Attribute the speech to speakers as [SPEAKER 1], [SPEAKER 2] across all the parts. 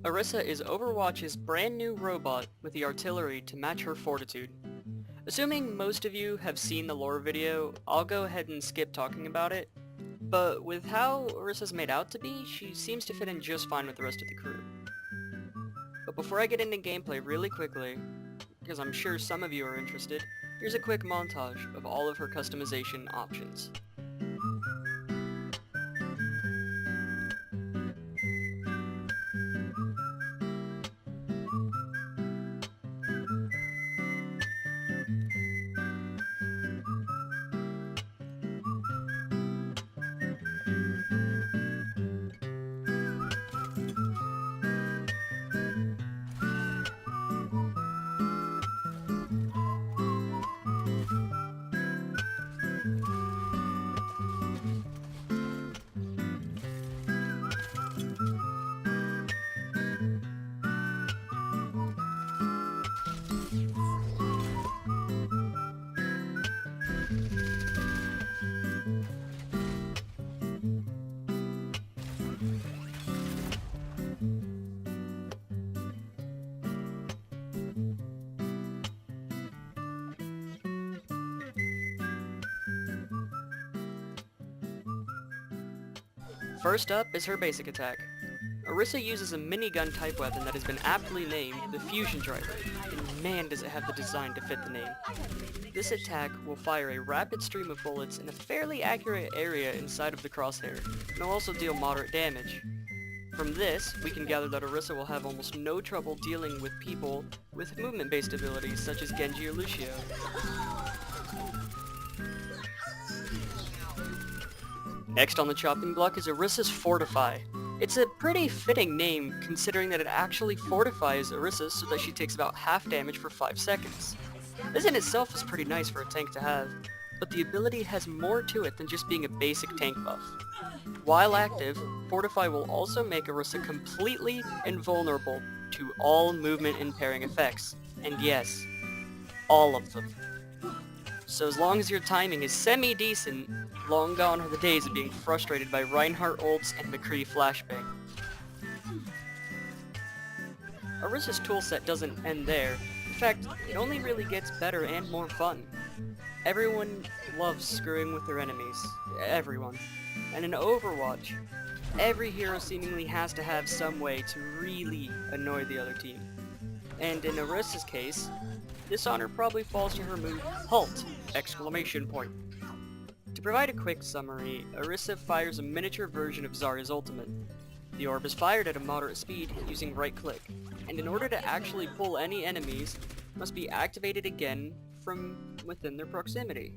[SPEAKER 1] Orisa is Overwatch's brand new robot with the artillery to match her fortitude. Assuming most of you have seen the lore video, I'll go ahead and skip talking about it, but with how Orisa's made out to be, she seems to fit in just fine with the rest of the crew. But before I get into gameplay really quickly, because I'm sure some of you are interested, here's a quick montage of all of her customization options. First up is her basic attack. Orisa uses a minigun type weapon that has been aptly named the Fusion Driver, and man does it have the design to fit the name. This attack will fire a rapid stream of bullets in a fairly accurate area inside of the crosshair, and will also deal moderate damage. From this, we can gather that Orisa will have almost no trouble dealing with people with movement-based abilities such as Genji or Lucio. Next on the chopping block is Orisa's Fortify. It's a pretty fitting name considering that it actually fortifies Orisa so that she takes about half damage for 5 seconds. This in itself is pretty nice for a tank to have, but the ability has more to it than just being a basic tank buff. While active, Fortify will also make Orisa completely invulnerable to all movement impairing effects, and yes, all of them. So as long as your timing is semi-decent, long gone are the days of being frustrated by Reinhardt ults and McCree flashbang. Orisa's toolset doesn't end there. In fact, it only really gets better and more fun. Everyone loves screwing with their enemies. Everyone. And in Overwatch, every hero seemingly has to have some way to really annoy the other team. And in Orisa's case, this honor probably falls to her move, HALT! To provide a quick summary, Orisa fires a miniature version of Zarya's ultimate. The orb is fired at a moderate speed using right click, and in order to actually pull any enemies, must be activated again from within their proximity.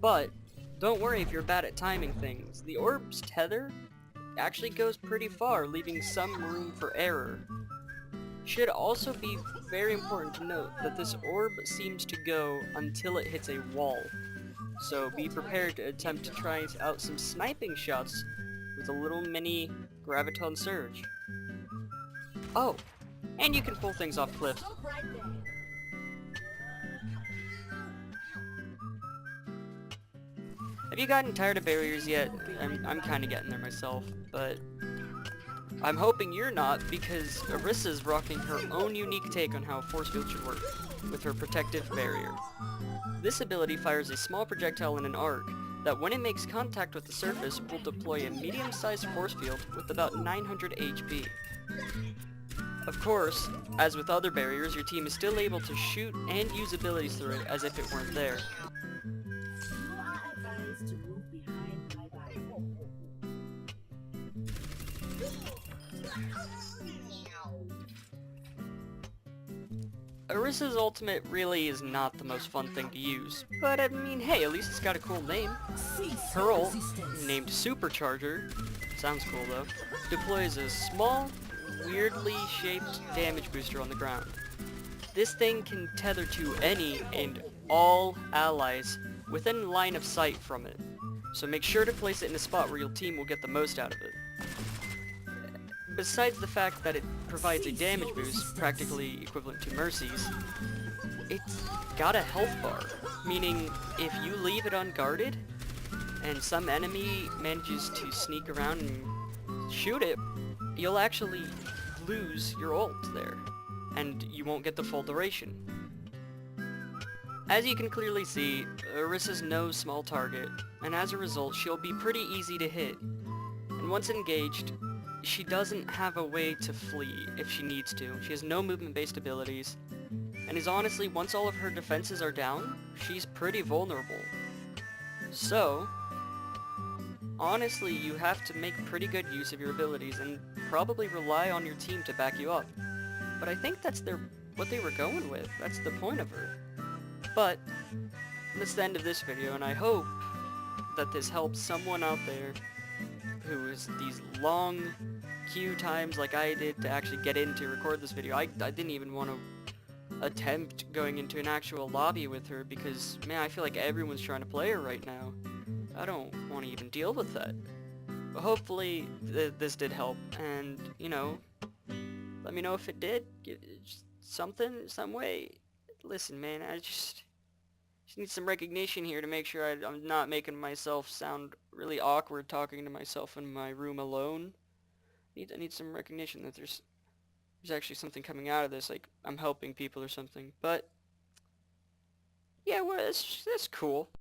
[SPEAKER 1] But don't worry if you're bad at timing things, the orb's tether actually goes pretty far, leaving some room for error. Should also be very important to note that this orb seems to go until it hits a wall, so be prepared to attempt to try out some sniping shots with a little mini graviton surge. Oh, and you can pull things off cliffs. Have you gotten tired of barriers yet? I'm kinda getting there myself, but I'm hoping you're not, because Orisa's rocking her own unique take on how a force field should work, with her protective barrier. This ability fires a small projectile in an arc that when it makes contact with the surface will deploy a medium-sized force field with about 900 HP. Of course, as with other barriers, your team is still able to shoot and use abilities through it as if it weren't there. Orisa's ultimate really is not the most fun thing to use, but I mean, hey, at least it's got a cool name. Her ult, named Supercharger, sounds cool though, deploys a small, weirdly shaped damage booster on the ground. This thing can tether to any and all allies within line of sight from it, so make sure to place it in a spot where your team will get the most out of it. Besides the fact that it provides a damage boost, practically equivalent to Mercy's, it's got a health bar, meaning if you leave it unguarded, and some enemy manages to sneak around and shoot it, you'll actually lose your ult there, and you won't get the full duration. As you can clearly see, Orisa's no small target, and as a result she'll be pretty easy to hit. And once engaged, she doesn't have a way to flee if she needs to. She has no movement-based abilities, and is honestly, once all of her defenses are down, she's pretty vulnerable. So, honestly, you have to make pretty good use of your abilities and probably rely on your team to back you up. But I think that's what they were going with. That's the point of her. But that's the end of this video, and I hope that this helps someone out there who is these long queue times like I did to actually get in to record this video. I didn't even want to attempt going into an actual lobby with her because, man, I feel like everyone's trying to play her right now. I don't want to even deal with that. But hopefully this did help, and, you know, let me know if it did. Some way. Listen, man, I just need some recognition here to make sure I'm not making myself sound really awkward talking to myself in my room alone. I need some recognition that there's actually something coming out of this, like I'm helping people or something. But yeah, well, that's cool.